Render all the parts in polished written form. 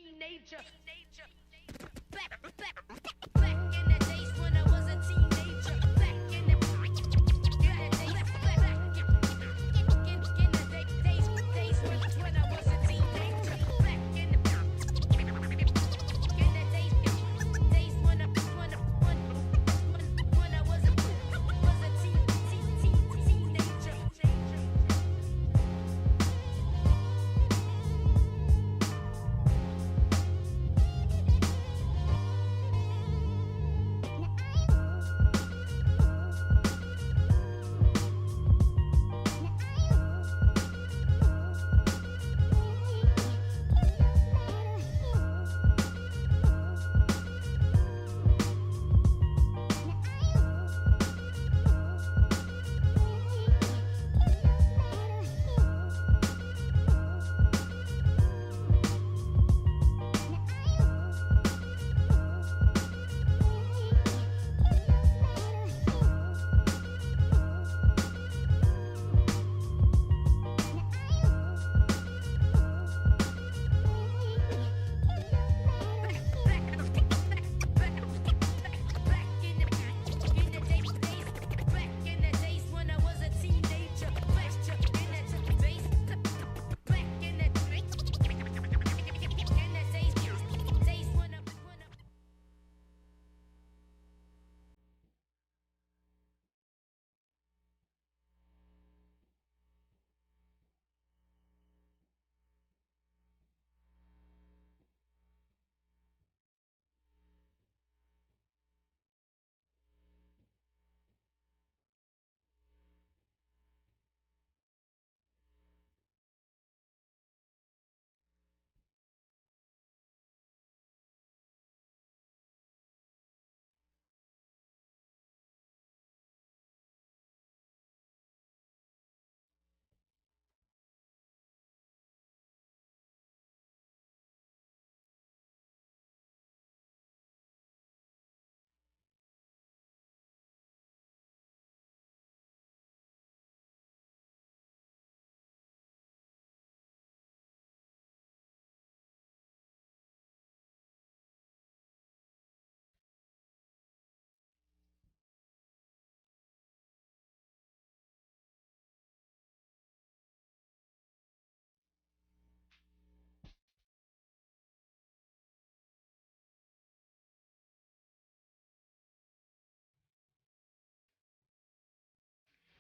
teenager. Back in the days when I was a teenager. Back in the days when I was a teenager. Back in the days when I was a teenager.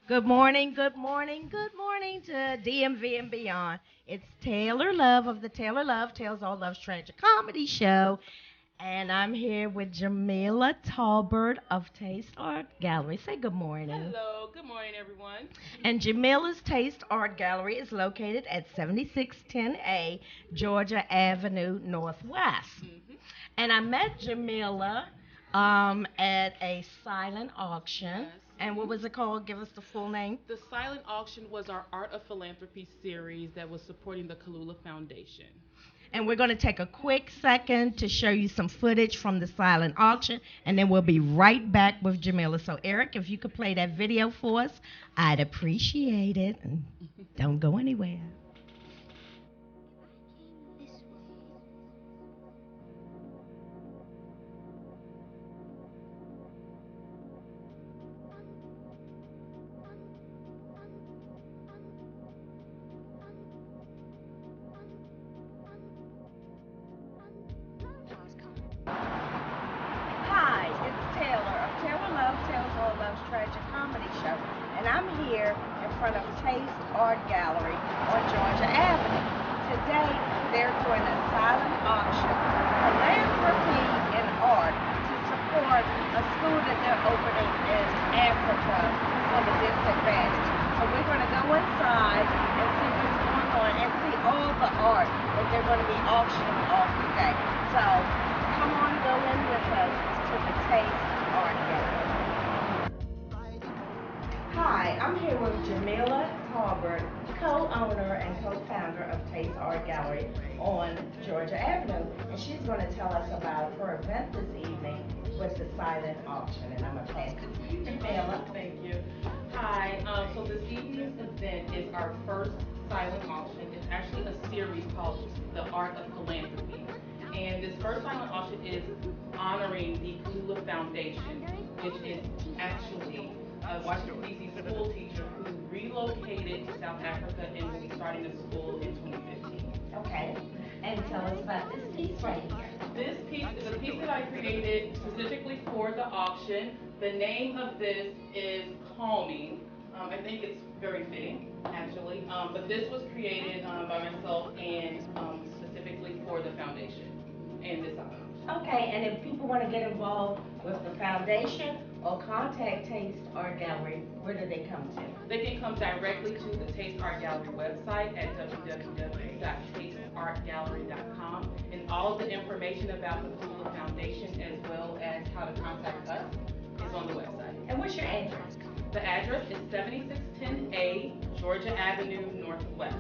Good morning, good morning, good morning to DMV and beyond. It's Taylor Love of the Taylor Love Tales All Love's Tragic Comedy Show, and I'm here with Jamila Tolbert of Taste Art Gallery. Say good morning. Hello, good morning, everyone. And Jamila's Taste Art Gallery is located at 7610A Georgia Avenue Northwest. And I met Jamila at a silent auction. Yes. And what was it called? Give us the full name. The silent auction was our Art of Philanthropy series that was supporting the Kalula Foundation. And we're going to take a quick second to show you some footage from the silent auction, and then we'll be right back with Jamila. So, Eric, if you could play that video for us, I'd appreciate it. And don't go anywhere. Hi, it's Taylor of Taylor Love Tales All Love's Tragic Comedy Show, and I'm here in front of Taste Art Gallery on Georgia Avenue. Today, they're doing a silent auction, philanthropy in art, to support a school that they're opening in Africa for the disadvantaged. So we're going to go inside and see what's going on and see all the art that they're going to be auctioning off today. So come on, go in with us to the Taste Art Gallery. Hi, I'm here with Jamila Tolbert, co-owner and co-founder of Taste Art Gallery on Georgia Avenue, and she's going to tell us about her event this evening with the silent auction, and I'm going to pass it to you, Jamila. Thank you. Hi, so this evening's event is our first silent auction. It's actually a series called The Art of Philanthropy. And this first silent auction is honoring the Kalula Foundation, which is actually a Washington, D.C. school teacher who relocated to South Africa and will be starting a school in 2015. Okay. And tell us about this piece right here. This piece is a piece that I created specifically for the auction. The name of this is Calming. I think it's very fitting, actually. But this was created by myself and specifically for the foundation and this album. Okay, and if people want to get involved with the foundation or contact Taste Art Gallery, where do they come to? They can come directly to the Taste Art Gallery website at www.tasteartgallery.com, and all of the information about the Kalula Foundation as well as how to contact us is on the website. And what's your address? The address is 7610A Georgia Avenue Northwest.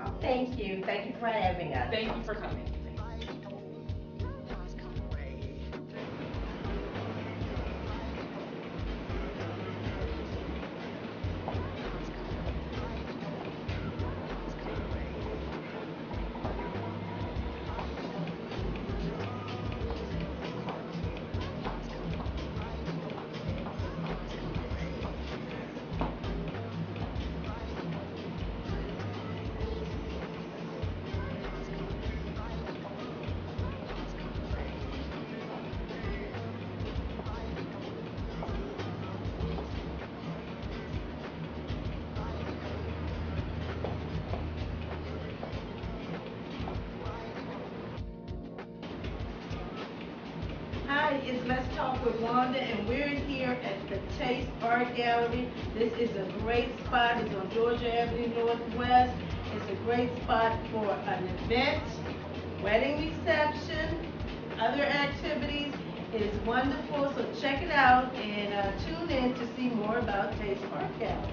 Oh, thank you. Thank you for having us. Thank you for coming. Hi, it's Let's Talk with Wanda, and we're here at the Taste Art Gallery. This is a great spot. It's on Georgia Avenue Northwest. It's a great spot for an event, wedding reception, other activities. It is wonderful, so check it out and tune in to see more about Taste Art Gallery.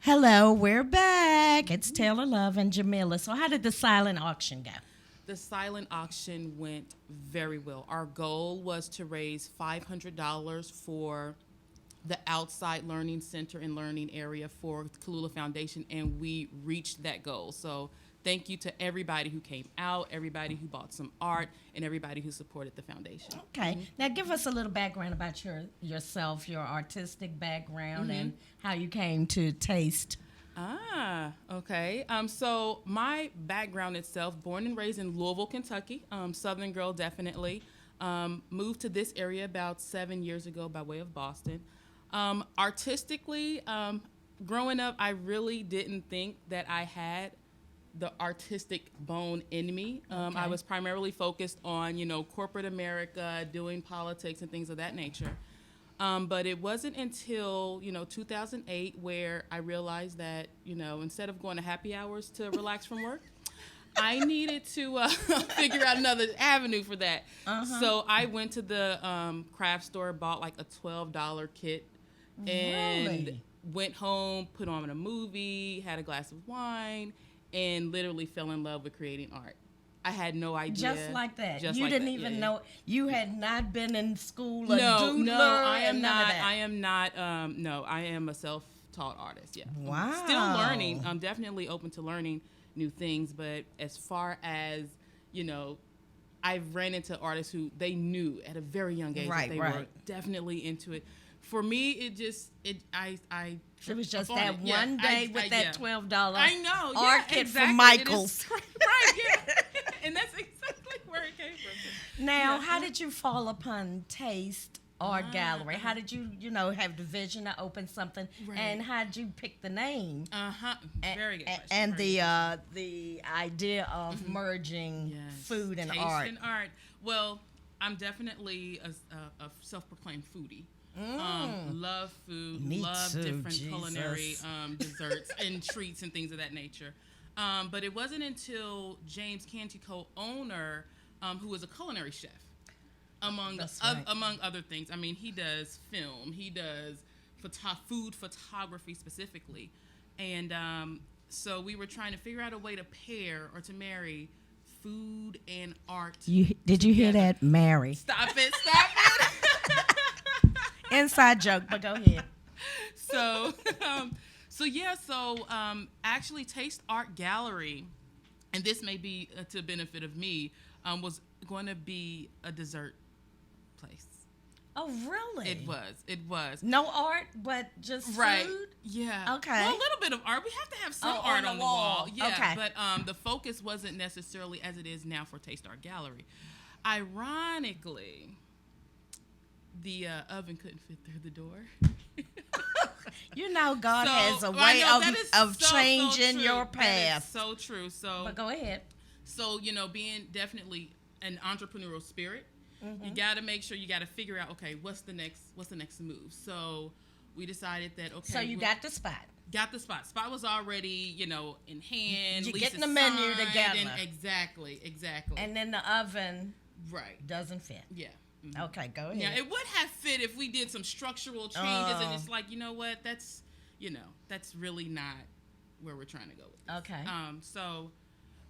Hello, we're back. It's Taylor Love and Jamila. So how did the silent auction go? The silent auction went very well. Our goal was to raise $500 for the outside learning center and learning area for Kalula Foundation, and we reached that goal. So thank you to everybody who came out, everybody who bought some art, and everybody who supported the foundation. Okay. Now give us a little background about yourself, your artistic background, and how you came to Taste. Okay. So my background itself, born and raised in Louisville, Kentucky, Southern girl definitely. Moved to this area about 7 years ago by way of Boston. Artistically, growing up, I really didn't think that I had the artistic bone in me. I was primarily focused on, corporate America, doing politics and things of that nature. But it wasn't until, 2008 where I realized that, instead of going to happy hours to relax from work, I needed to figure out another avenue for that. So I went to the craft store, bought like a $12 kit, and went home, put on a movie, had a glass of wine, and literally fell in love with creating art. I had no idea. Just like that. Just you like didn't that. even Yeah. know. You had not been in school. No, I am not. That. I am not. No, I am a self-taught artist. Yeah. Wow. I'm still learning. I'm definitely open to learning new things. But as far as I've ran into artists who they knew at a very young age that they were definitely into it. For me, it was just on that it. one day with that $12 I know art kit exactly. from Michael's. Right, yeah. And that's exactly where it came from. Now, how did you fall upon Taste Art Gallery? How did you have the vision to open something, and how did you pick the name? Very good question. And the idea of merging food and Taste art. and art. Well, I'm definitely a self-proclaimed foodie. Love food, Me love too, different Jesus. culinary desserts and treats and things of that nature. But it wasn't until James Canty, co-owner, who was a culinary chef, among other things. I mean, he does film, he does food photography specifically, and so we were trying to figure out a way to pair or to marry food and art. Did you hear that, Mary? Stop it! Inside joke, but go ahead. So actually, Taste Art Gallery, and this may be to benefit of me, was going to be a dessert place. Oh, really? It was. No art, but just food? Yeah. Okay. Well, a little bit of art. We have to have some art on the wall. Yeah. Okay. But the focus wasn't necessarily as it is now for Taste Art Gallery. Ironically, the oven couldn't fit through the door. God has a way of changing your path. That is so true. But go ahead. So, being definitely an entrepreneurial spirit, you got to make sure you got to figure out, okay, what's the next move? So we decided that, okay. So you got the spot. Got the spot. Spot was already, in hand. You're getting the menu together. Exactly. And then the oven doesn't fit. Yeah. Mm-hmm. Okay, go ahead. Yeah, it would have fit if we did some structural changes, and it's like, you know what, that's really not where we're trying to go with this. Okay. So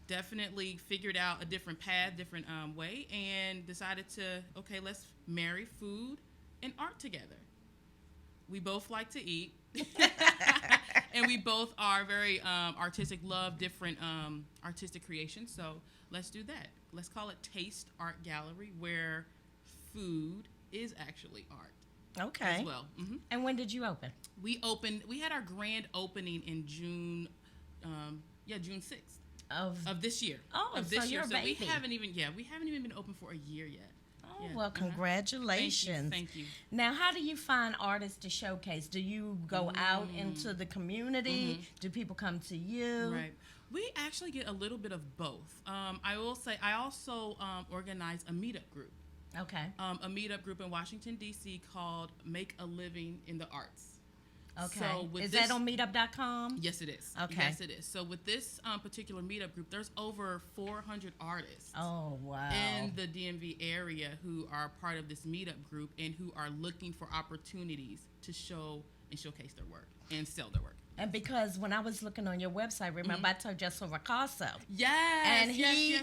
definitely figured out a different path, different way, and decided to, okay, let's marry food and art together. We both like to eat, and we both are very artistic, love different artistic creations. So let's do that. Let's call it Taste Art Gallery, where food is actually art. Okay. As well. Mm-hmm. And when did you open? We had our grand opening in June, June 6th of this year. Oh, of this so year. you're a baby. we haven't even been open for a year yet. Oh, well, congratulations. Thank you. Now, how do you find artists to showcase? Do you go out into the community? Do people come to you? Right. We actually get a little bit of both. I will say I also organize a meetup group. Okay. A meetup group in Washington, D.C. called Make a Living in the Arts. Okay. So is that on meetup.com? Yes, it is. Okay. Yes, it is. So with this particular meetup group, there's over 400 artists. Oh, wow. In the DMV area who are part of this meetup group and who are looking for opportunities to show and showcase their work and sell their work. And because when I was looking on your website, remember I told you I saw Ricasso. Yes.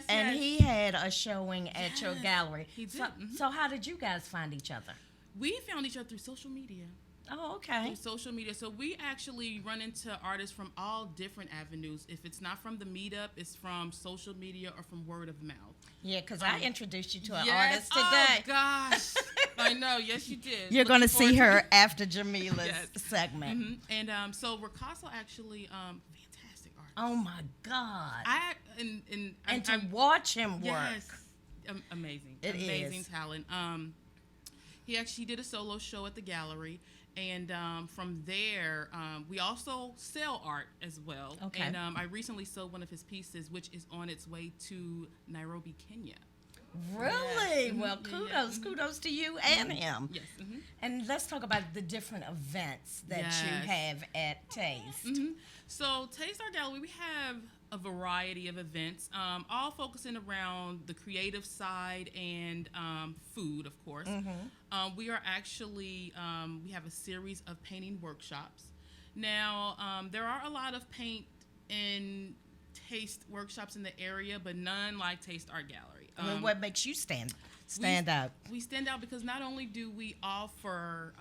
And he had a showing at your gallery. He did. So how did you guys find each other? We found each other through social media. Oh, okay. Through social media. So we actually run into artists from all different avenues. If it's not from the meetup, it's from social media or from word of mouth. Yeah, because I introduced you to an artist today. Oh, gosh. I know. Yes, you did. You're going to see her after Jamila's segment. Mm-hmm. And so Ricasso actually, fantastic artist. Oh, my God. And to watch him work. Yes. Amazing. It amazing is. talent. He actually did a solo show at the gallery. And from there, we also sell art as well. Okay. And I recently sold one of his pieces, which is on its way to Nairobi, Kenya. Really? Yes. Well, kudos to you and him. Yes. Mm-hmm. And let's talk about the different events that you have at Taste. Mm-hmm. So Taste Art Gallery, we have a variety of events, all focusing around the creative side and food, of course. Mm-hmm. We are actually, we have a series of painting workshops. Now, there are a lot of paint and taste workshops in the area, but none like Taste Art Gallery. What makes you stand out? We stand out because not only do we offer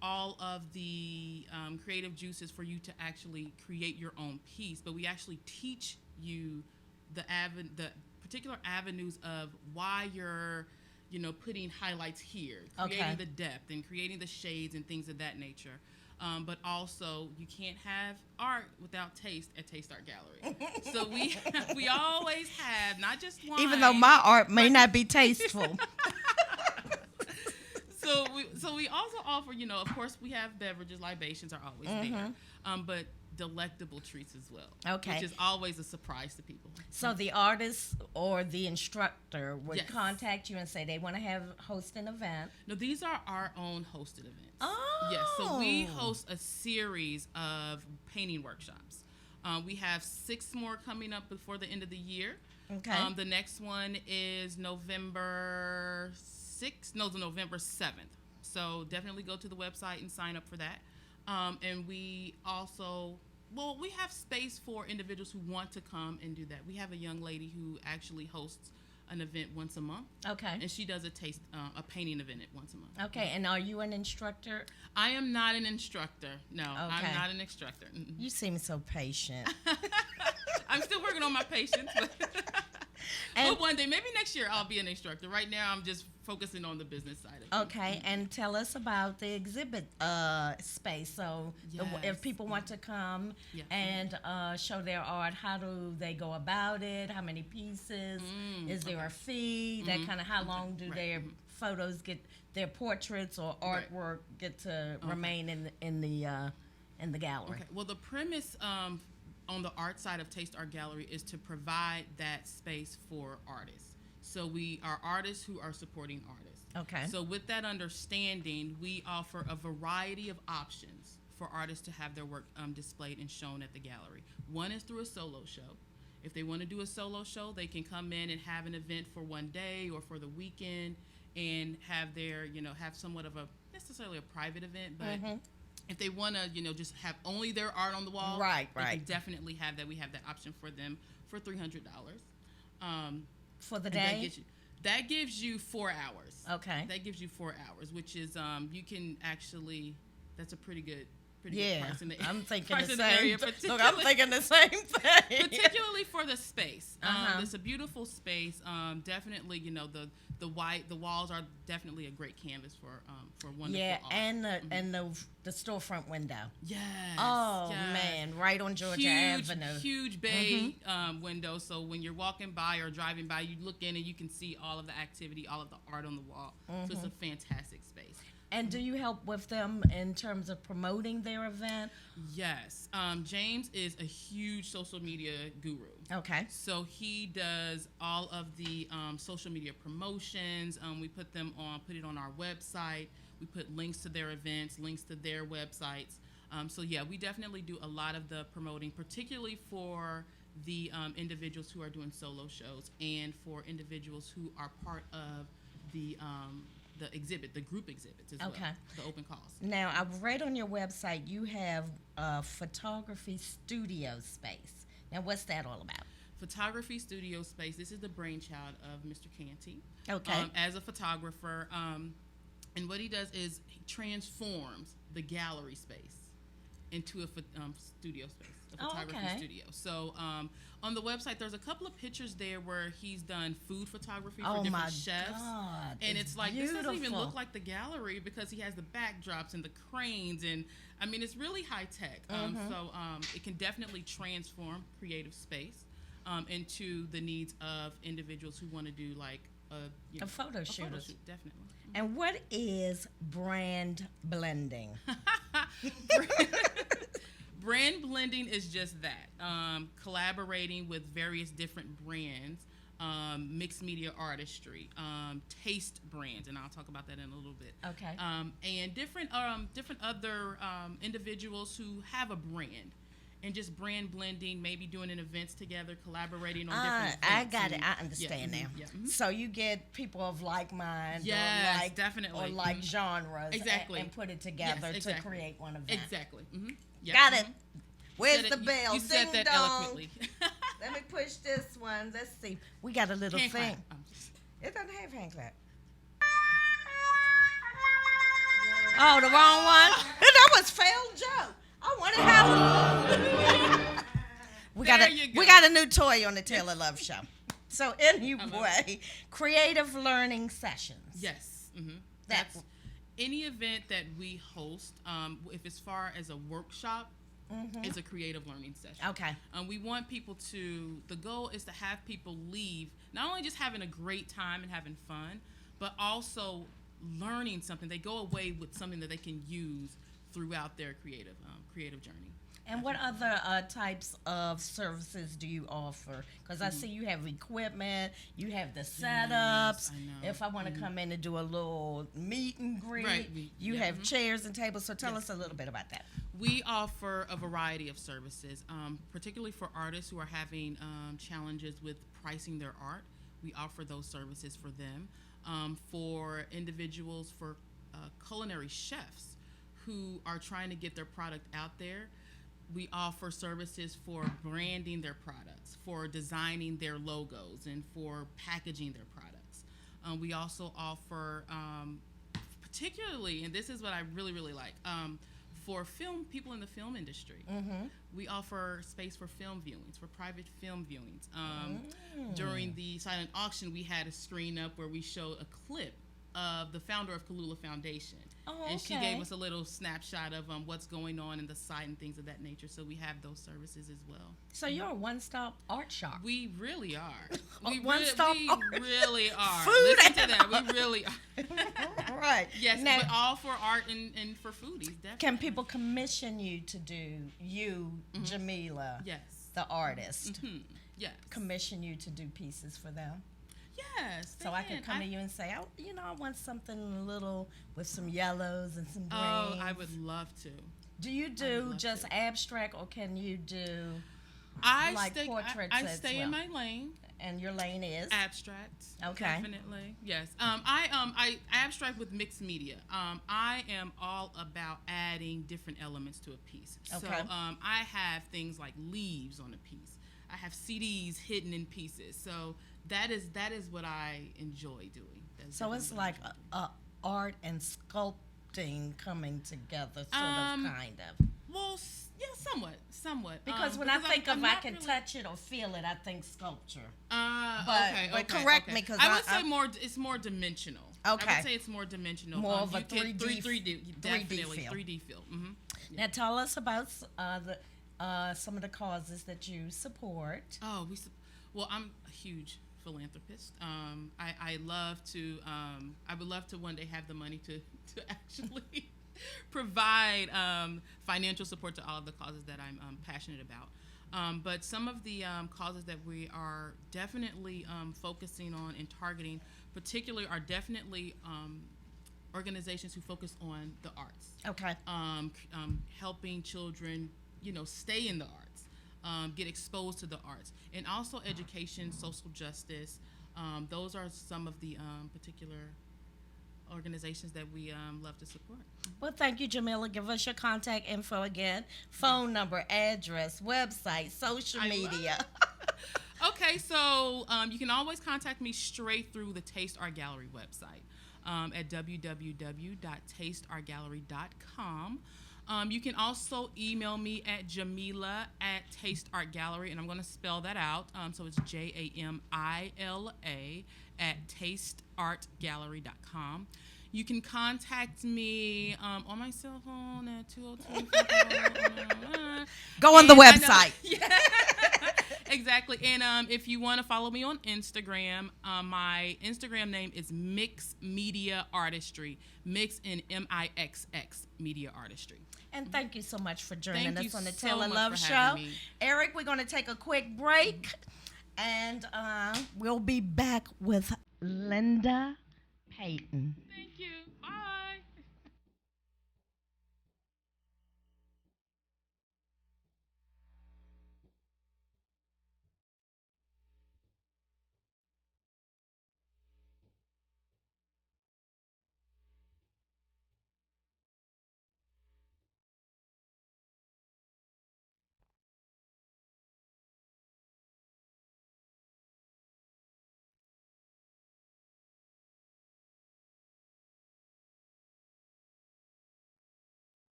all of the creative juices for you to actually create your own piece, but we actually teach you the particular avenues of why you're, putting highlights here, Okay. creating the depth and creating the shades and things of that nature. But also, you can't have art without taste at Taste Art Gallery. So we always have not just wine. Even though my art may not be tasteful. So we also offer, of course, we have beverages, libations are always there, but delectable treats as well. Okay. Which is always a surprise to people. So the artist or the instructor would Yes. contact you and say they want to host an event. No, these are our own hosted events. Oh. Yes, so we host a series of painting workshops. We have 6 more coming up before the end of the year. Okay. The next one is November 7th. So definitely go to the website and sign up for that. And we also, we have space for individuals who want to come and do that. We have a young lady who actually hosts an event once a month. Okay. And she does a painting event once a month. Okay. And are you an instructor? I am not an instructor. No, Okay. I'm not an instructor. Mm-mm. You seem so patient. I'm still working on my patience. But one day, maybe next year, I'll be an instructor. Right now, I'm just focusing on the business side of it. Okay, and tell us about the exhibit space. So Yes. if people want to come Yeah. and show their art, how do they go about it? How many pieces? Is there a fee? That kind of how long do Right. their photos get, their portraits or Right. artwork get to remain in the gallery? Okay. Well, the premise on the art side of Taste Art Gallery is to provide that space for artists. So we are artists who are supporting artists. Okay. So with that understanding, we offer a variety of options for artists to have their work displayed and shown at the gallery. One is through a solo show. If they want to do a solo show, they can come in and have an event for one day or for the weekend and have their, have somewhat of a, necessarily a private event, but if they want to, just have only their art on the wall, Right. they can definitely have that. We have that option for them for $300. For the And day? That gives you 4 hours. Okay. That gives you 4 hours, which is you can actually. That's a pretty good Yeah, price in the I'm thinking price the in the same. area, Look, I'm thinking the same thing. particularly for the space. Uh-huh. It's a beautiful space. Definitely, the walls are definitely a great canvas for wonderful Yeah, art. and the storefront window. Yes. Oh yes. man, right on Georgia Huge, Avenue. huge bay window. So when you're walking by or driving by, you look in and you can see all of the activity, all of the art on the wall. So it's a fantastic space. And do you help with them in terms of promoting their event? Yes. James is a huge social media guru. Okay. So he does all of the social media promotions. We put it on our website. We put links to their events, links to their websites. So yeah, we definitely do a lot of the promoting, particularly for the individuals who are doing solo shows and for individuals who are part of the exhibit, the group exhibits as well, the open calls. Now, I've read on your website you have a photography studio space. Now, what's that all about? Photography studio space. This is the brainchild of Mr. Canty. Okay. As a photographer, and what he does is he transforms the gallery space into a studio space, a photography studio. So on the website, there's a couple of pictures there where he's done food photography for different chefs. God, And it's like, beautiful. this doesn't even look like the gallery because he has the backdrops and the cranes. And I mean, it's really high tech. So it can definitely transform creative space into the needs of individuals who want to do like a photo shoot. Definitely. And what is brand blending? Brand blending is just that, collaborating with various different brands, mixed media artistry, taste brands, and I'll talk about that in a little bit. Okay. And different other individuals who have a brand, and just brand blending, maybe doing an events together, collaborating on different events. I got it. I understand now. Yeah. So you get people of like mind, Yes, or like definitely. or like genres, Exactly. and put it together Yes, exactly. to create one event. Exactly. Mm-hmm. Yep. Got it. Where's Said the it- bell? You said that Ding dong. eloquently. Let me push this one. Let's see. We got a little Hand thing. clap. It doesn't have hand clap. Oh, the wrong one? That was failed joke. I wanted how. We There you go. got a new toy on the Taylor Love Show. So anyway, creative learning sessions. Yes. That That's any event that we host. If as far as a workshop, is a creative learning session. Okay. We want people to. The goal is to have people leave not only just having a great time and having fun, but also learning something. They go away with something that they can use throughout their creative journey. And what other types of services do you offer? Because I see you have equipment, you have the setups. I know. If I want to come in and do a little meet and greet, Right. you have chairs and tables. So tell us a little bit about that. We offer a variety of services, particularly for artists who are having challenges with pricing their art. We offer those services for them. For individuals, for culinary chefs who are trying to get their product out there, we offer services for branding their products, for designing their logos, and for packaging their products. We also offer, particularly, and this is what I really, really like, for people in the film industry. We offer space for film viewings, for private film viewings. During the silent auction, we had a screen up where we showed a clip of the founder of Kalula Foundation. And she gave us a little snapshot of what's going on in the site and things of that nature. So we have those services as well. So you're a one-stop art shop. We really are. One-stop we art. really are. Food. Listen to that. We really are. Right. Yes, Now, but all for art and for foodies, definitely. can people commission you to do, Jamila, Yes. the artist, Yes. commission you to do pieces for them? Yes. So I could come to you and say, I want something a little with some yellows and some greens. Oh, I would love to. Do you do love just to. abstract, or can you do I portraits I as stay well? in my lane. And your lane is? Abstract. Okay. Definitely. Yes. I abstract with mixed media. I am all about adding different elements to a piece. Okay. So I have things like leaves on a piece. I have CDs hidden in pieces. So that is what I enjoy doing. So it's like a art and sculpting coming together, kind of. Well, yeah, somewhat. Because when I think of I can touch it or feel it, I think sculpture. But correct me, because I would say it's more dimensional. Okay. I would say it's more dimensional. More of a you can- 3D definitely feel. 3D feel. Now tell us about some of the causes that you support. Oh, well, I'm a huge philanthropist. I love to. I would love to one day have the money to actually provide financial support to all of the causes that I'm passionate about. But some of the causes that we are definitely focusing on and targeting, particularly, are definitely organizations who focus on the arts. Okay. Helping children, stay in the arts, get exposed to the arts, and also education, social justice. Those are some of the particular organizations that we love to support. Well, thank you, Jamila. Give us your contact info again. Phone number, address, website, social media. Okay, so you can always contact me straight through the Taste Art Gallery website at www.tasteartgallery.com. You can also email me at Jamila at Taste Art Gallery, and I'm going to spell that out. So it's Jamila at tasteartgallery.com. You can contact me on my cell phone at 202. Go on the website. Yeah, exactly. And if you want to follow me on Instagram, my Instagram name is Mix Media Artistry. Mix in MIXX Media Artistry. And thank you so much for joining us on the so Taylor much Love for Show. having me. Eric, we're going to take a quick break, and we'll be back with Lynda Payton. Thank you. Bye.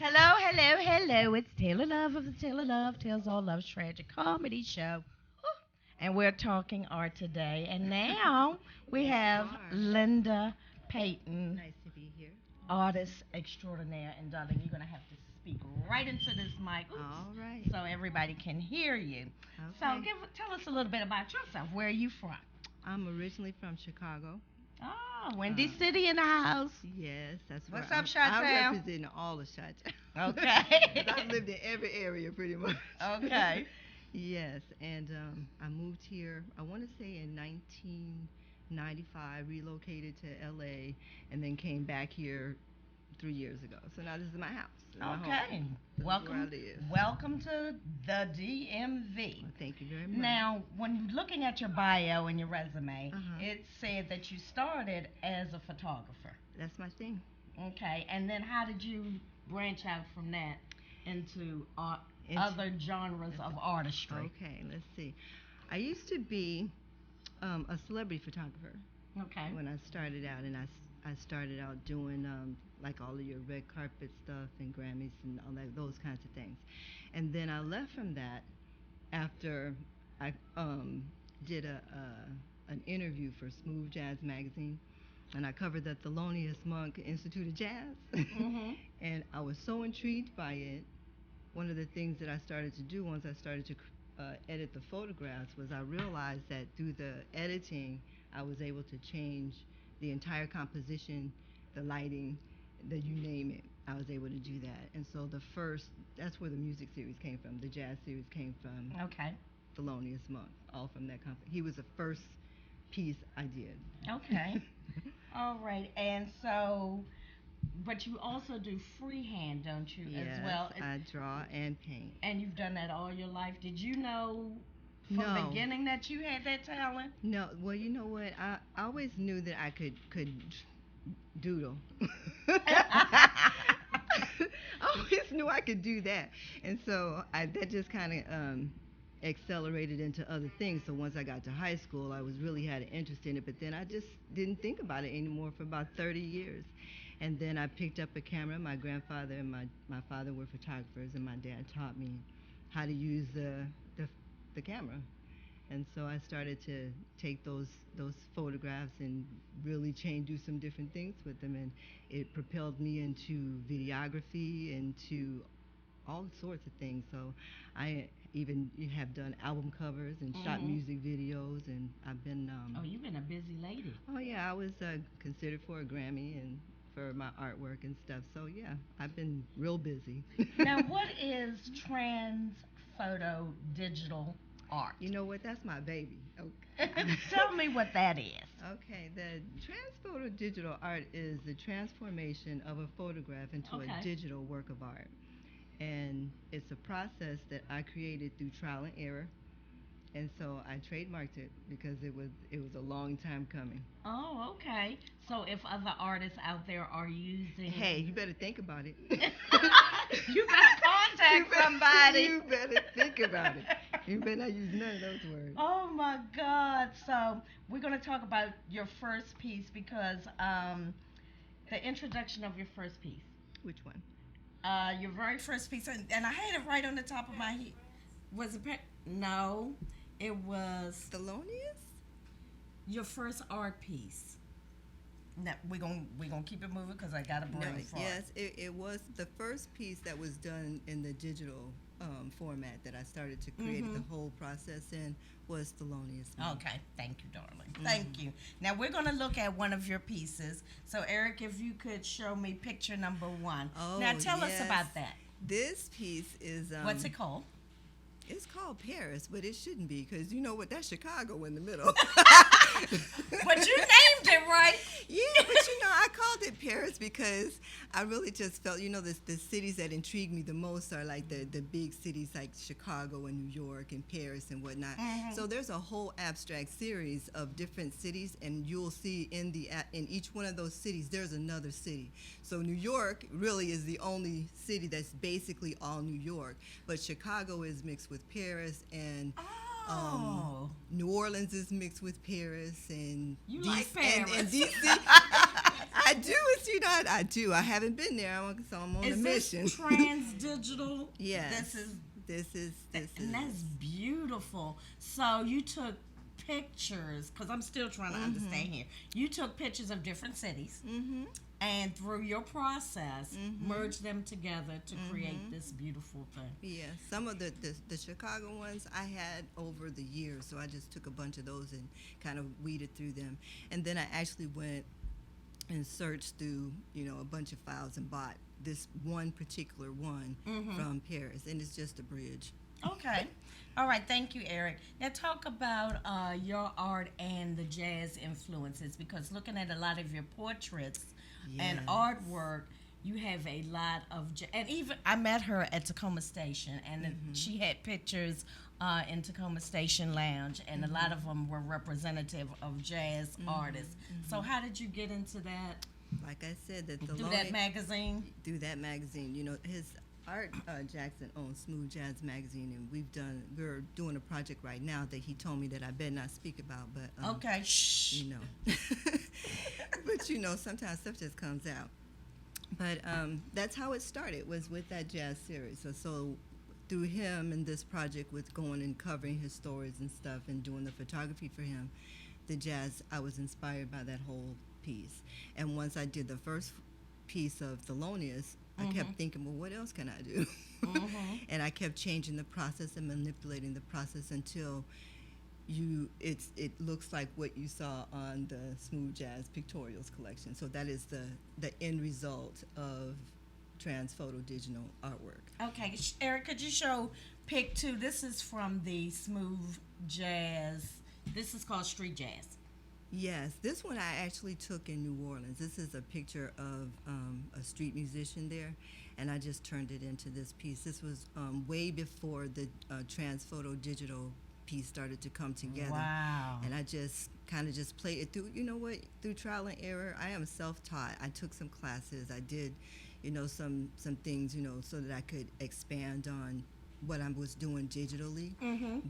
Hello, hello, hello. It's Taylor Love of the Taylor Love Tells All Love's Tragic Comedy Show. And we're talking art today. And now we have Lynda Payton, Nice to be here. artist extraordinaire. And darling, you're going to have to speak right into this mic. All right. So everybody can hear you. So Okay. tell us a little bit about yourself. Where are you from? I'm originally from Chicago. Oh, Windy City in the house. Yes, that's where What's up, I'm Chi-Town? representing all of Chi-Town. Okay. 'Cause I've lived in every area pretty much. Okay. Yes, and I moved here, I want to say in 1995, relocated to LA, and then came back here 3 years ago. So now this is my house. My home. Okay. This is Welcome. where I live. Welcome to the DMV. Well, thank you very much. Now, when looking at your bio and your resume, Uh-huh. it said that you started as a photographer. That's my thing. Okay. And then how did you branch out from that into Into- other genres of artistry? Okay, let's see. I used to be a celebrity photographer. Okay. When I started out, and I started out doing like all of your red carpet stuff and Grammys and all that, those kinds of things. And then I left from that after I did an interview for Smooth Jazz magazine, and I covered the Thelonious Monk Institute of Jazz. Mhm. And I was so intrigued by it. One of the things that I started to do once I started to edit the photographs was I realized that through the editing, I was able to change the entire composition, the lighting, you name it. I was able to do that. And so that's where the music series came from. The jazz series came from Okay. Thelonious Monk, all from that company. He was the first piece I did. Okay. All right. And so, but you also do freehand, don't you, Yes, as well? I draw and paint. And you've done that all your life. Did you know from the No. beginning that you had that talent? No, well, you know what? I always knew that I could doodle. I always knew I could do that, and so that just kind of accelerated into other things. So once I got to high school, I really had an interest in it, but then I just didn't think about it anymore for about 30 years. And then I picked up a camera. My grandfather and my father were photographers, and my dad taught me how to use the camera. And so I started to take those photographs and really do some different things with them, and it propelled me into videography, into all sorts of things. So I even have done album covers and shot music videos, and I've been. Oh, you've been a busy lady. Oh yeah, I was considered for a Grammy and for my artwork and stuff. So yeah, I've been real busy. Now, what is trans photo digital art? You know what? That's my baby. Okay. Tell me what that is. Okay, the transphoto digital art is the transformation of a photograph into Okay. a digital work of art. And it's a process that I created through trial and error. And so I trademarked it because it was a long time coming. Oh, okay. So if other artists out there are using... Hey, you better think about it. You better contact somebody. You better think about it. You better not use none of those words. Oh my God. So we're going to talk about your first piece because the introduction of your first piece. Which one? Your very first piece, and I had it right on the top of my head. Was it? No, it was Thelonious? your first art piece. Now we're gonna keep it moving because I got a brain fart. Yes, it was the first piece that was done in the digital format that I started to create the whole process in was Thelonious Monk. Okay, thank you, darling. Thank you. Now we're gonna look at one of your pieces. So Eric, if you could show me picture number 1. Oh, now tell us yes. about that. This piece is What's it called? It's called Paris, but it shouldn't be because you know what? That's Chicago in the middle. But you named it right. Yeah, but I called it Paris because I really just felt, the cities that intrigue me the most are like the big cities like Chicago and New York and Paris and whatnot. So there's a whole abstract series of different cities, and you'll see in each one of those cities there's another city. So New York really is the only city that's basically all New York, but Chicago is mixed with Paris, and New Orleans is mixed with Paris, and You like Paris. and DC. I do. I do. I haven't been there, so I'm on a mission. Is this trans digital? Yes. This is. And that's beautiful. So you took pictures, because I'm still trying to understand here. You took pictures of different cities, and through your process, merged them together to create this beautiful thing. Yeah, some of the Chicago ones I had over the years, so I just took a bunch of those and kind of weeded through them. And then I actually went and searched through, a bunch of files and bought this one particular one from Paris, and it's just a bridge. Okay. All right. Thank you, Eric. Now talk about your art and the jazz influences, because looking at a lot of your portraits and artwork, you have a lot of and even I met her at Tacoma Station, and she had pictures in Tacoma Station Lounge, and a lot of them were representative of jazz artists. So how did you get into that? Like I said, Through that magazine? Through that magazine. His Art Jackson owns Smooth Jazz Magazine, and we're doing a project right now that he told me that I better not speak about, but okay, shh. But sometimes stuff just comes out. But that's how it started, was with that jazz series. So through him and this project with going and covering his stories and stuff and doing the photography for him, the jazz, I was inspired by that whole piece. And once I did the first piece of Thelonious, I kept thinking, well, what else can I do? And I kept changing the process and manipulating the process until it looks like what you saw on the Smooth Jazz Pictorials collection. So that is the end result of trans photo digital artwork. Okay, Eric, could you show pic 2? This is from the Smooth Jazz. This is called Street Jazz. Yes, this one I actually took in New Orleans. This is a picture of a street musician there, and I just turned it into this piece. This was way before the trans photo digital piece started to come together. Wow. And I just kind of just played it through, through trial and error. I am self-taught. I took some classes. I did, some things, so that I could expand on what I was doing digitally,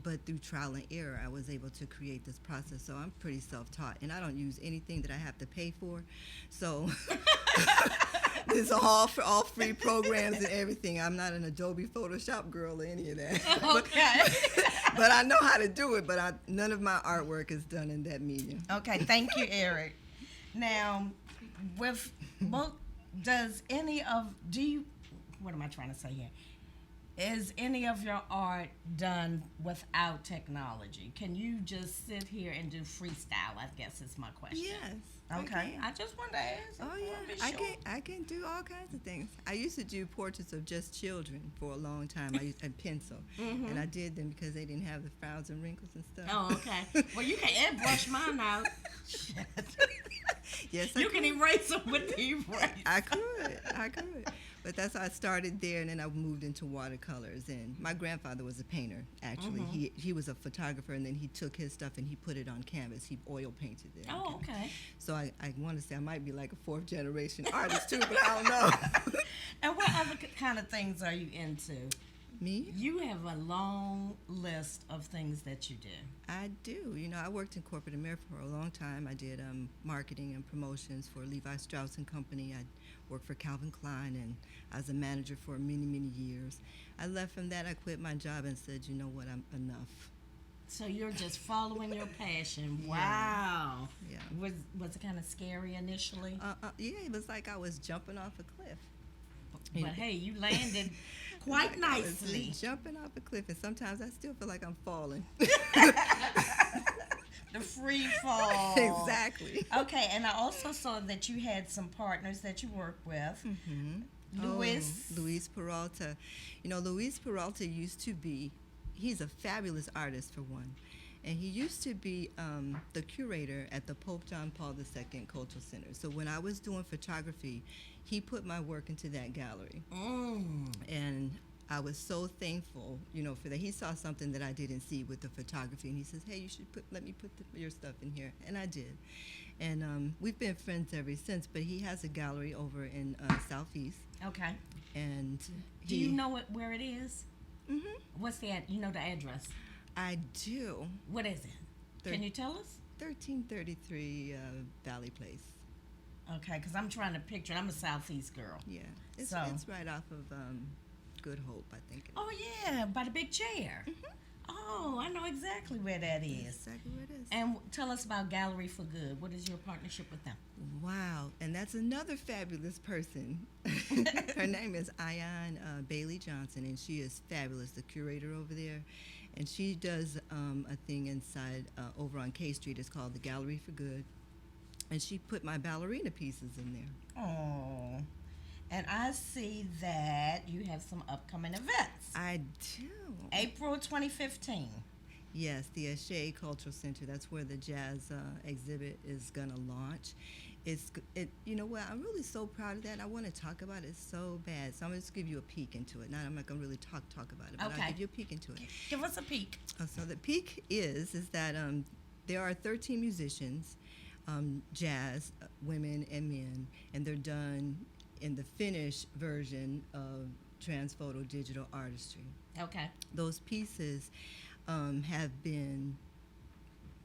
but through trial and error, I was able to create this process. So I'm pretty self-taught, and I don't use anything that I have to pay for. So it's all free programs and everything. I'm not an Adobe Photoshop girl or any of that. Okay. But I know how to do it, but none of my artwork is done in that medium. Okay, thank you, Eric. Now, what am I trying to say here? Is any of your art done without technology? Can you just sit here and do freestyle, I guess is my question. Yes. Okay. I just wanted to ask. Oh, yeah. I can do all kinds of things. I used to do portraits of just children for a long time. I used a pencil. And I did them because they didn't have the frowns and wrinkles and stuff. Oh, okay. Well, you can airbrush mine out. Yes, you can erase them with the eraser. I could. But that's how I started there, and then I moved into watercolors. And my grandfather was a painter, actually. He was a photographer, and then he took his stuff and he put it on canvas. He oil painted it. Oh, okay. So I want to say I might be like a 4th generation artist too, but I don't know. And what other kind of things are you into? Me? You have a long list of things that you do. I do. I worked in corporate America for a long time. I did marketing and promotions for Levi Strauss and Company. I worked for Calvin Klein, and I was a manager for many, many years. I left from that. I quit my job and said, you know what, I'm enough. So you're just following your passion. Wow. Yeah. Was it kind of scary initially? Yeah, it was like I was jumping off a cliff. But hey, you landed quite nicely. I was jumping off a cliff, and sometimes I still feel like I'm falling. The free fall. Exactly. Okay, and I also saw that you had some partners that you worked with. Luis Peralta. Luis Peralta used to be, he's a fabulous artist for one. And he used to be the curator at the Pope John Paul II Cultural Center. So when I was doing photography, he put my work into that gallery. And I was so thankful, for that. He saw something that I didn't see with the photography, and he says, hey, you should let me put your stuff in here. And I did. And we've been friends ever since, but he has a gallery over in Southeast. Okay. And do you know where it is? Mm-hmm. What's the address? I do. What is it? Can you tell us? 1333 Valley Place. Okay, because I'm trying to picture. I'm a Southeast girl. Yeah, So. it's right off of Good Hope, I think. Oh yeah, by the big chair. Oh, I know exactly where that That's is. exactly where it is. And tell us about Gallery for Good. What is your partnership with them? Wow, and that's another fabulous person. Her name is Ayan Bailey Johnson, and she is fabulous, the curator over there. And she does a thing inside over on K Street. It's called the Gallery for Good. And she put my ballerina pieces in there. Oh, and I see that you have some upcoming events. I do. April 2015. Yes, the Ashe Cultural Center. That's where the jazz exhibit is gonna launch. You know what? I'm really so proud of that. I want to talk about it so bad. So I'm gonna just give you a peek into it. Now I'm not gonna really talk about it, but Okay. I'll give you a peek into it. Give us a peek. So the peak is that there are 13 musicians, jazz, women and men, and they're done in the finished version of transphoto digital artistry. Okay. Those pieces have been,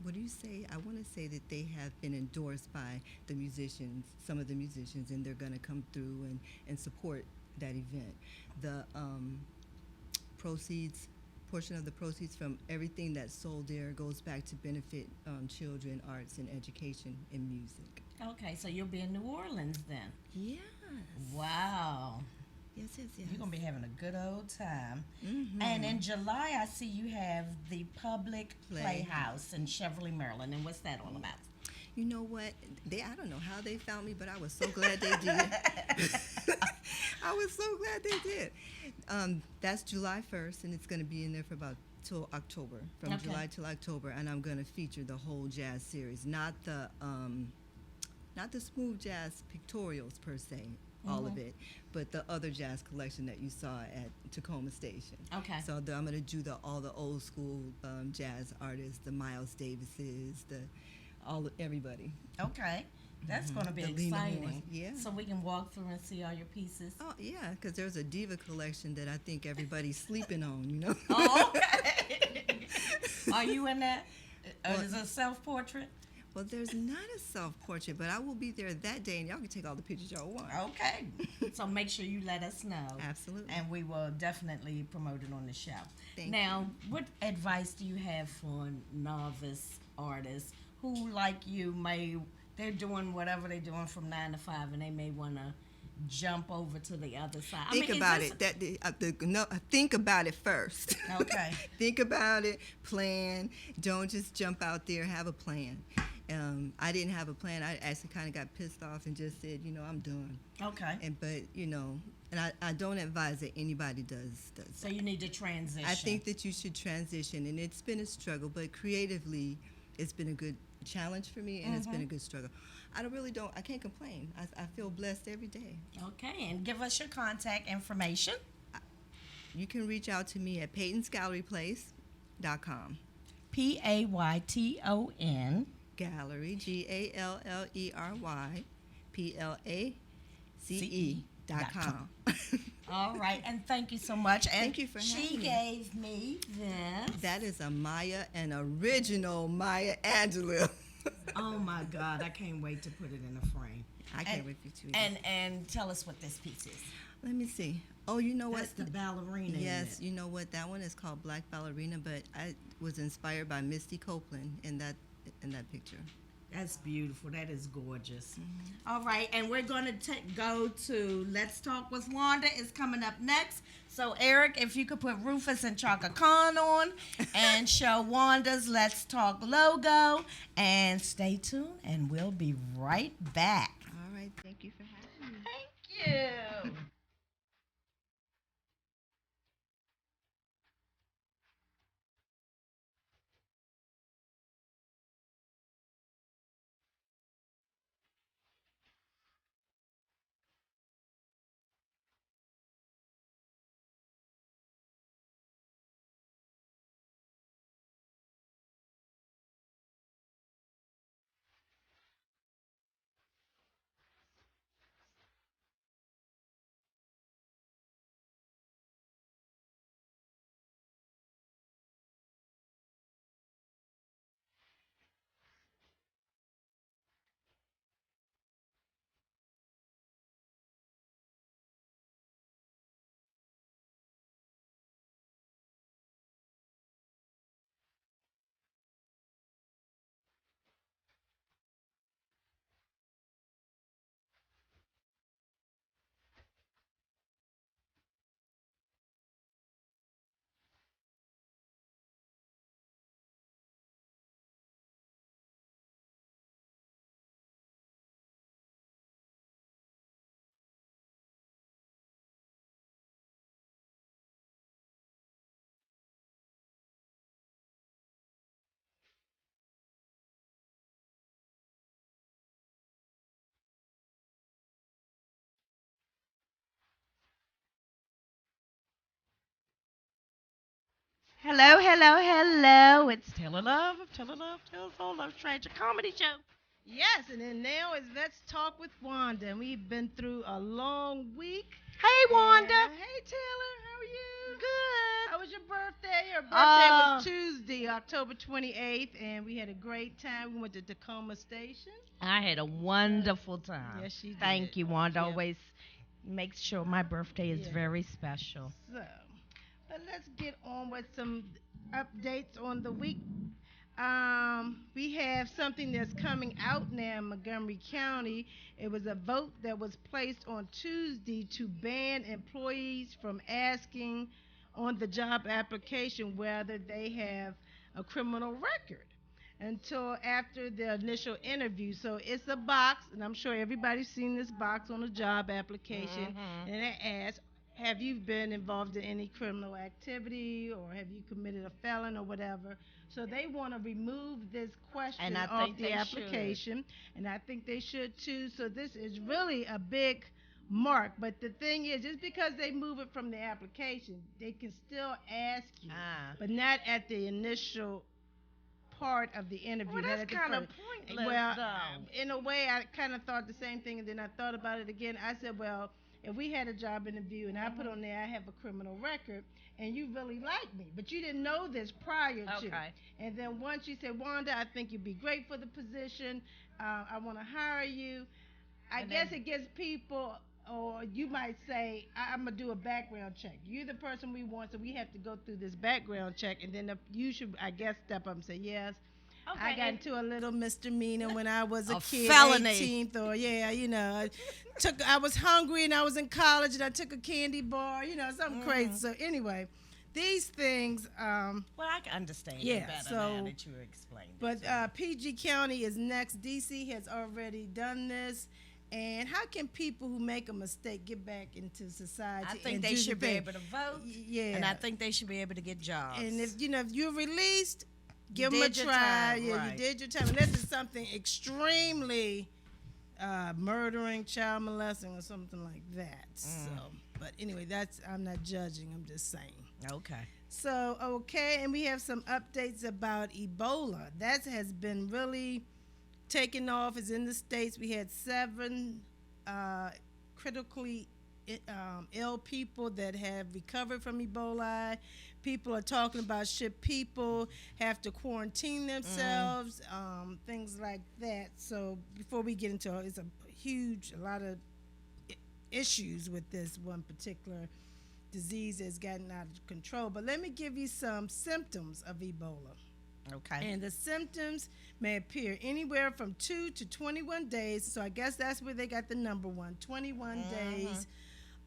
what do you say? I want to say that they have been endorsed by the musicians, some of the musicians, and they're going to come through and support that event. The portion of the proceeds from everything that's sold there goes back to benefit children, arts, and education in music. Okay, so you'll be in New Orleans then. Yes. Wow. Yes. You're going to be having a good old time. Mm-hmm. And in July, I see you have the Public Playhouse in Cheverly, Maryland. And what's that all about? You know what? I don't know how they found me, but I was so glad they did. I was so glad they did. That's July 1st, and it's going to be in there for about till October, from July till October, and I'm going to feature the whole jazz series, not the smooth jazz pictorials per se, all of it, but the other jazz collection that you saw at Tacoma Station. Okay. So I'm going to do all the old school jazz artists, the Miles Davises, everybody. Okay. That's going to be The Lena exciting. Horns, yeah. So we can walk through and see all your pieces. Oh yeah, because there's a diva collection that I think everybody's sleeping on. You know. Oh, okay. Are you in that? Is it a self-portrait? Well, there's not a self-portrait, but I will be there that day, and y'all can take all the pictures y'all want. Okay. So make sure you let us know. Absolutely. And we will definitely promote it on the show. Thank now, what advice do you have for novice artists who, like you, they're doing whatever they're doing from 9 to 5, and they may want to jump over to the other side? Think about it. Think about it first. Okay. Think about it. Plan. Don't just jump out there. Have a plan. I didn't have a plan. I actually kind of got pissed off and just said, I'm done. Okay. And I don't advise that anybody does. So you need to transition. I think that you should transition, and it's been a struggle, but creatively, it's been a good challenge for me, and it's been a good struggle. I can't complain. I feel blessed every day. Okay, and give us your contact information. You can reach out to me at PaytonSgalleryPlace.com. Payton Gallery, GALLERYPLACE.com. All right, and thank you so much. And thank you for having me. She gave me this. That is an original Maya Angelou. Oh my God, I can't wait to put it in a frame. I can't wait for you to. And tell us what this piece is. Let me see. Oh, you know That's what? the ballerina. Yes, you know what? That one is called Black Ballerina, but I was inspired by Misty Copeland in that picture. That's beautiful. That is gorgeous. All right, and we're going to go to Let's Talk with Wanda. Is coming up next. So, Eric, if you could put Rufus and Chaka Khan on and show Wanda's Let's Talk logo. And stay tuned, and we'll be right back. All right. Thank you for having me. Thank you. Hello, hello, hello. It's Taylor Love of Taylor Love Tells All Love Tragic Comedy Show. Yes, and then now is Let's Talk with Wanda. And we've been through a long week. Hey, Wanda. Hey, Taylor, how are you? Good. How was your birthday? Your birthday Oh. was Tuesday, October 28th, and we had a great time. We went to Tacoma Station. I had a wonderful time. Yes, she did. Thank you, Wanda. Yep. Always makes sure my birthday is Yeah. very special. So, but let's get on with some updates on the week. We have something that's coming out now in Montgomery County. It was a vote that was placed on Tuesday to ban employees from asking on the job application whether they have a criminal record until after the initial interview. So it's a box, and I'm sure everybody's seen this box on a job application, and it asks, have you been involved in any criminal activity, or have you committed a felon or whatever? So they want to remove this question And I off think the they application, and I think they should too. So this is really a big mark. But the thing is, just because they move it from the application, they can still ask you, but not at the initial part of the interview. Well, not that's at the kind of first. pointless, Well, though. in a way, I kind of thought the same thing, and then I thought about it again. I said, well, if we had a job interview and I put on there I have a criminal record, and you really like me, but you didn't know this prior to. Okay. And then once you said, Wanda, I think you'd be great for the position. I want to hire you. I And guess then- it gives people, or you might say, I'm going to do a background check. You're the person we want, so we have to go through this background check. And then you should, I guess, step up and say, yes. Okay, I got into a little misdemeanor when I was a kid, felony. 18th, or I was hungry and I was in college and I took a candy bar, something crazy. So anyway, these things, Well, I can understand Yeah, it better so- now that you explained it. but PG County is next. DC has already done this. And how can people who make a mistake get back into society? I think and they do the should be thing? able to vote. Yeah. And I think they should be able to get jobs. And if you're released, give You them a did your try. time, Yeah, right. you did your time. And this is something extremely murdering, child molesting, or something like that. So, but anyway, I'm not judging. I'm just saying. Okay. So, okay, and we have some updates about Ebola. That has been really taking off. It's in the States. We had 7 critically ill people that have recovered from Ebola. People are talking about should people have to quarantine themselves, things like that. So before we get into it, it's a lot of issues with this one particular disease that's gotten out of control. But let me give you some symptoms of Ebola. Okay. And the symptoms may appear anywhere from 2 to 21 days. So I guess that's where they got the number 21 days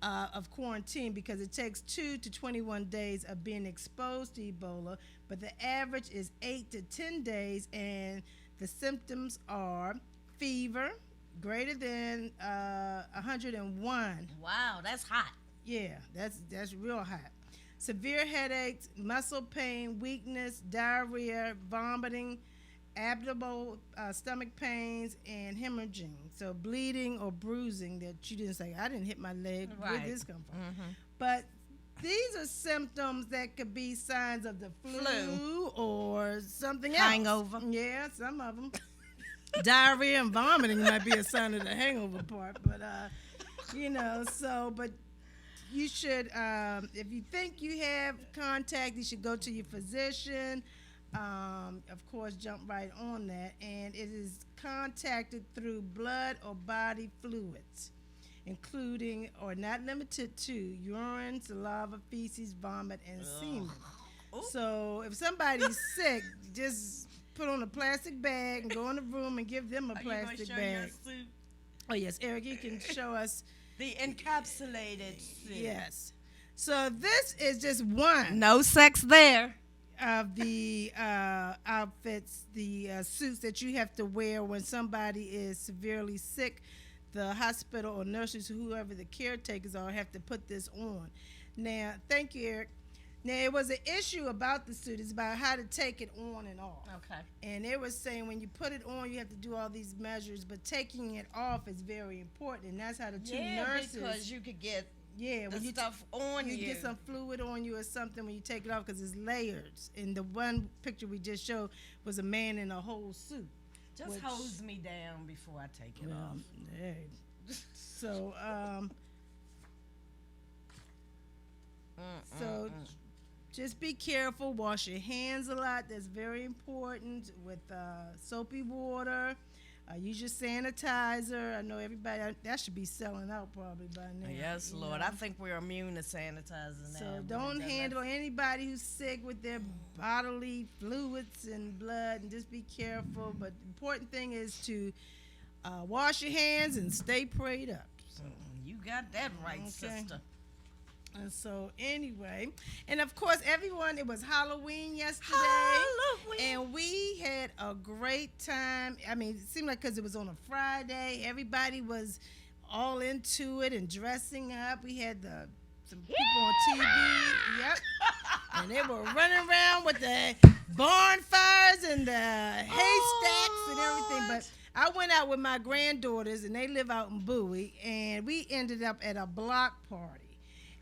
of quarantine, because it takes 2 to 21 days of being exposed to Ebola. But the average is 8 to 10 days, and the symptoms are fever greater than 101. Wow, that's hot. Yeah, that's real hot. Severe headaches, muscle pain, weakness, diarrhea, vomiting, abdominal stomach pains, and hemorrhaging. So bleeding or bruising that you didn't say, I didn't hit my leg. Where Right. did this come from? But these are symptoms that could be signs of the flu or something else. Hangover. Yeah, some of them. Diarrhea and vomiting might be a sign of the hangover part. But, but you should, if you think you have contact, you should go to your physician. Of course, jump right on that. And it is contacted through blood or body fluids, including or not limited to urine, saliva, feces, vomit, and semen. So if somebody's sick, just put on a plastic bag and go in the room and give them a plastic bag. Oh, yes, Eric, you can show us. The encapsulated suit. Yes. So this is just one No sex there. of the outfits, the suits that you have to wear when somebody is severely sick. The hospital or nurses, whoever the caretakers are, have to put this on. Now, thank you, Eric. Now, it was an issue about the suit. It's about how to take it on and off. Okay. And they were saying when you put it on, you have to do all these measures, but taking it off is very important. And that's how the two nurses. because you could get Yeah, the when you stuff on you. You get some fluid on you or something when you take it off because it's layers. And the one picture we just showed was a man in a whole suit. Just hose me down before I take it off. Yeah. So, just be careful. Wash your hands a lot. That's very important with soapy water. Use your sanitizer. I know everybody, that should be selling out probably by now. Yes, Lord. I think we're immune to sanitizer now. So don't handle anybody who's sick with their bodily fluids and blood, and just be careful. But the important thing is to wash your hands and stay prayed up. So. You got that right, sister. And so anyway, and of course everyone, it was Halloween yesterday. Halloween. And we had a great time. I mean, it seemed like because it was on a Friday, everybody was all into it and dressing up. We had some people on TV. Yep. And they were running around with the bonfires and the haystacks and everything. But I went out with my granddaughters, and they live out in Bowie, and we ended up at a block party.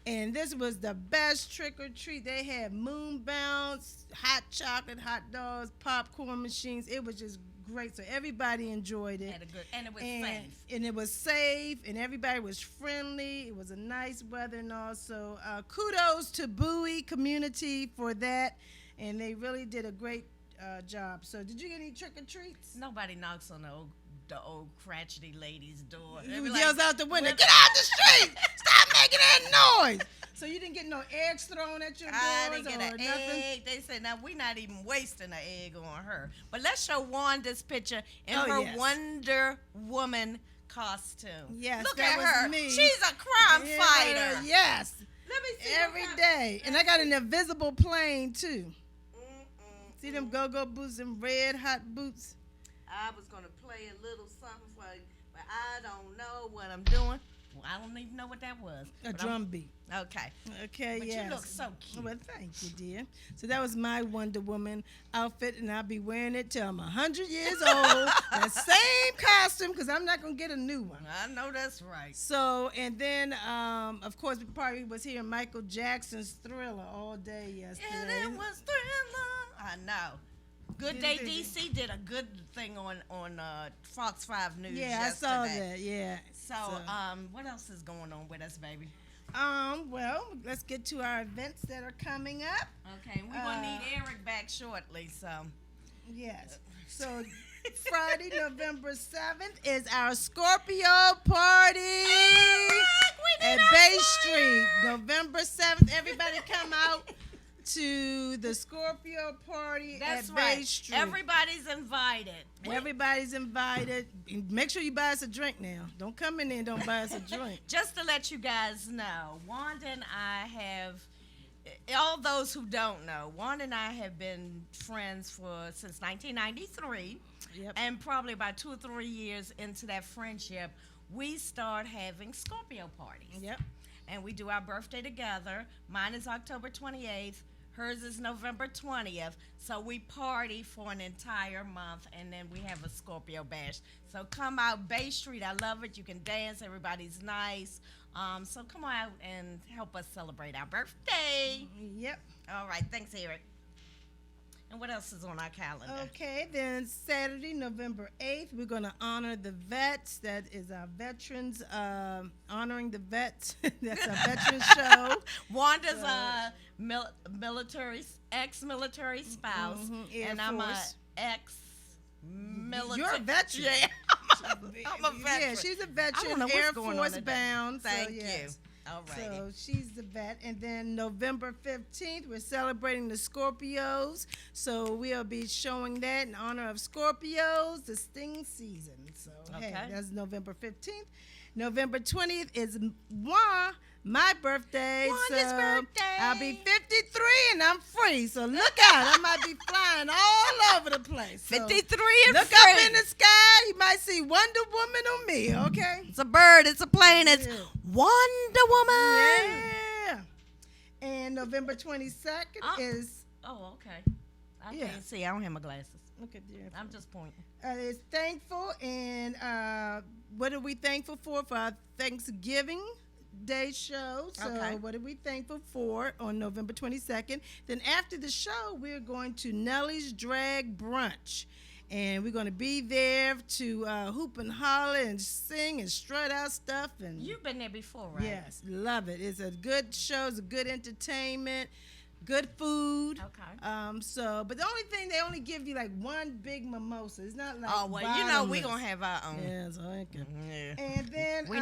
And this was the best trick or treat. They had moon bounce, hot chocolate, hot dogs, popcorn machines. It was just great. So everybody enjoyed it. And it was safe. And it was safe, and everybody was friendly. It was a nice weather, and also kudos to Bowie community for that. And they really did a great job. So did you get any trick or treats? Nobody knocks on the old crotchety lady's door. You yells out the window, "Get out the street! Stop making that noise!" So you didn't get no eggs thrown at your doors I didn't get an nothing? egg. They said, now we're not even wasting an egg on her. But let's show Wanda's picture in her yes. Wonder Woman costume. Yes, look that at was her. me. She's a crime fighter. Yes. Let me see Every day. And I got an invisible plane too. See them go-go boots and red hot boots? I was going to play a little something for you, but I don't know what I'm doing. Well, I don't even know what that was. A drum beat. Okay. Okay, But yes. you look so cute. Well, thank you, dear. So that was my Wonder Woman outfit, and I'll be wearing it till I'm 100 years old. That same costume, because I'm not going to get a new one. I know that's right. So, and then, of course, we probably was hearing Michael Jackson's Thriller all day yesterday. Yeah, it was Thriller. I know. Good Day DC did a good thing on Fox 5 News yesterday. I saw that, yeah. So, what else is going on with us, baby? Well, let's get to our events that are coming up. Okay, we're going to need Eric back shortly, so. Yes. So, Friday, November 7th is our Scorpio party at Bay Street. November 7th, everybody come out to the Scorpio party That's at right. Bay Street. Everybody's invited. Everybody's invited. Make sure you buy us a drink now. Don't come in there and don't buy us a drink. Just to let you guys know, Wanda and I have, all those who don't know, Wanda and I have been friends since 1993. Yep. And probably about 2 or 3 years into that friendship, we start having Scorpio parties. Yep. And we do our birthday together. Mine is October 28th. Hers is November 20th. So we party for an entire month, and then we have a Scorpio bash. So come out, Bay Street. I love it. You can dance. Everybody's nice. So come on out and help us celebrate our birthday. Yep. All right. Thanks, Eric. And what else is on our calendar? Okay, then Saturday, November 8th, we're going to honor the vets. That is our veterans, honoring the vets. That's our veterans show. Wanda's ex-military spouse, and I'm a ex-military. You're a veteran. Yeah, I'm a veteran. Yeah, she's a veteran, I don't know Air what's going Force on today. bound. Thank so, you. yes. All right. So she's the vet. And then November 15th, we're celebrating the Scorpios. So we'll be showing that in honor of Scorpios, the sting season. So, hey, that's November 15th. November 20th is my birthday. Wanda's birthday. I'll be 53 and I'm free. So look out. I might be flying all over the place. So 53 and look free. up in the sky. You might see Wonder Woman on me, okay? It's a bird. It's a plane. It's Wonder Woman. Yeah. And November 22nd is... Oh, okay. I can't see. I don't have my glasses. Look at there. I'm just pointing. It's thankful, and what are we thankful for? For our Thanksgiving Day show. So Okay. what are we thankful for on November 22nd? Then after the show, we're going to Nellie's Drag Brunch. And we're going to be there to hoop and holler and sing and strut out stuff. And You've been there before, right? yes, love it. It's a good show. It's a good entertainment, good food. Okay. But the only thing, they only give you like one big mimosa. It's not like Oh well, you know we bottomless. gonna have our own. Yeah, so okay. Yeah. And then We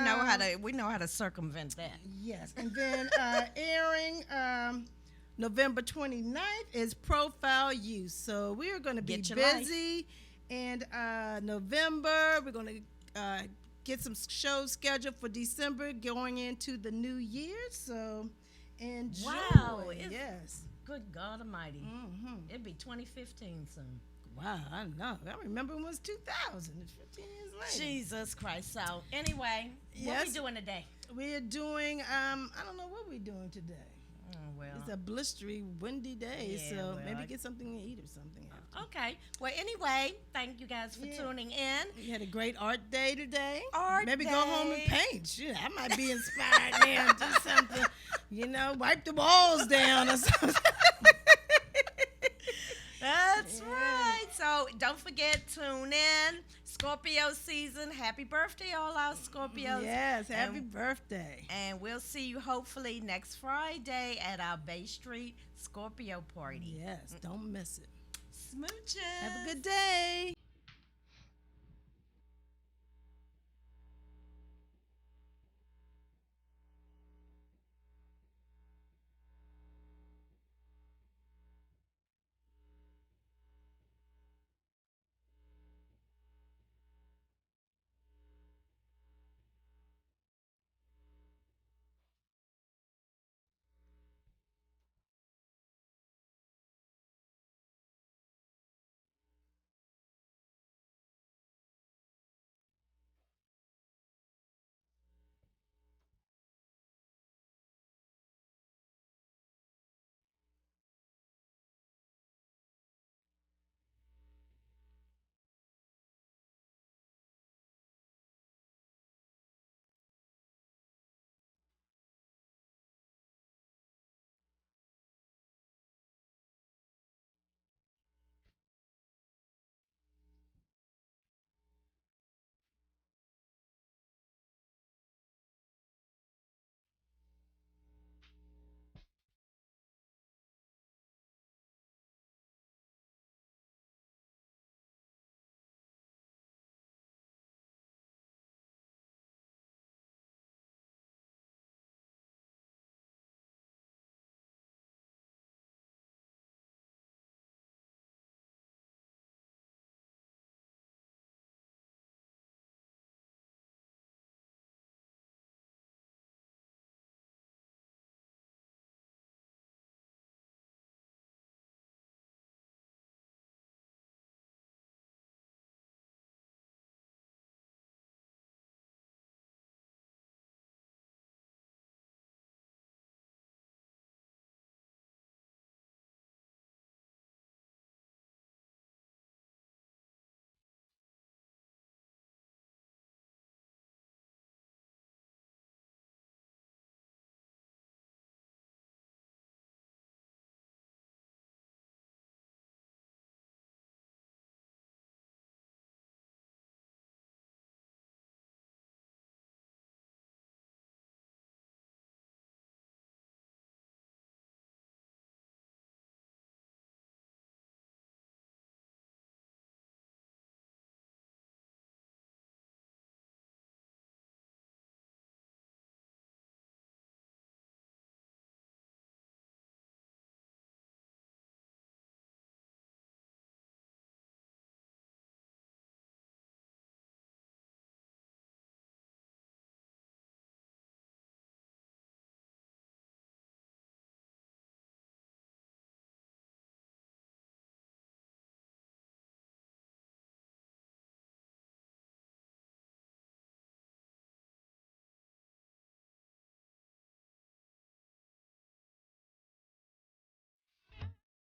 know how to circumvent that. yes, and then airing November 29th is Profile You. So we are going to be Get your life. busy, and November we're going to get some shows scheduled for December going into the new year. So enjoy. Wow, it's- Yes. Good God Almighty, Mm-hmm. it'd be 2015 soon. Wow, I know. I remember it was 2000. It's 15 years later. Jesus Christ. So anyway, what we Yes. doing today? We're doing. I don't know what we're doing today. Oh, well. It's a blistery, windy day, Yeah, so well, maybe get something to eat or something. After. Okay. Well, anyway, thank you guys for Yeah. tuning in. We had a great art day today. Art Maybe day. go home and paint. Shit, I might be inspired now to do something. Wipe the walls down or something. That's Yeah. right. So don't forget, tune in. Scorpio season. Happy birthday, all our Scorpios. Yes, happy And- birthday. And we'll see you hopefully next Friday at our Bay Street Scorpio party. Yes, don't miss it. Smooches. Have a good day.